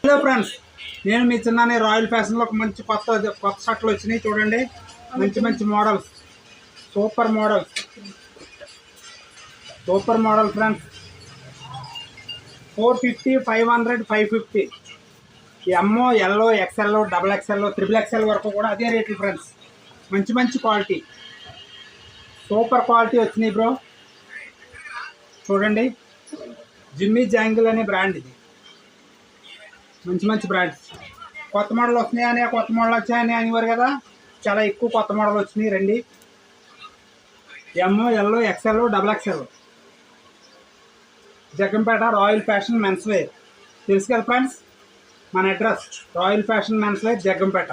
Hello friends, నేను మీ చిన్న royal ఫ్యాషన్లో ఒక మంచి కొత్త షర్ట్లు వచ్చినాయి. చూడండి, మంచి మంచి models, super model friends. 450, 500, 550 M, L, XL, double XL, triple XL వరకు కూడా అదే రేట్లు ఫ్రెండ్స్. మంచి క్వాలిటీ, సూపర్ క్వాలిటీ వచ్చినాయి బ్రో. చూడండి, జిమ్మీ జాంగిల్ అనే బ్రాండ్ ఇది. మంచి బ్రాండ్స్. కొత్త మోడల్ వస్తున్నాయని, కొత్త మోడల్ వచ్చాయని అనేవారు కదా, చాలా ఎక్కువ కొత్త మోడల్ వచ్చినాయి. రండి, M, L, XL, double XL. Jaggampeta Royal Fashion Men's Wear. తెలుసు కదా ఫ్రెండ్స్, మన address Royal Fashion Men's Wear, Jaggampeta.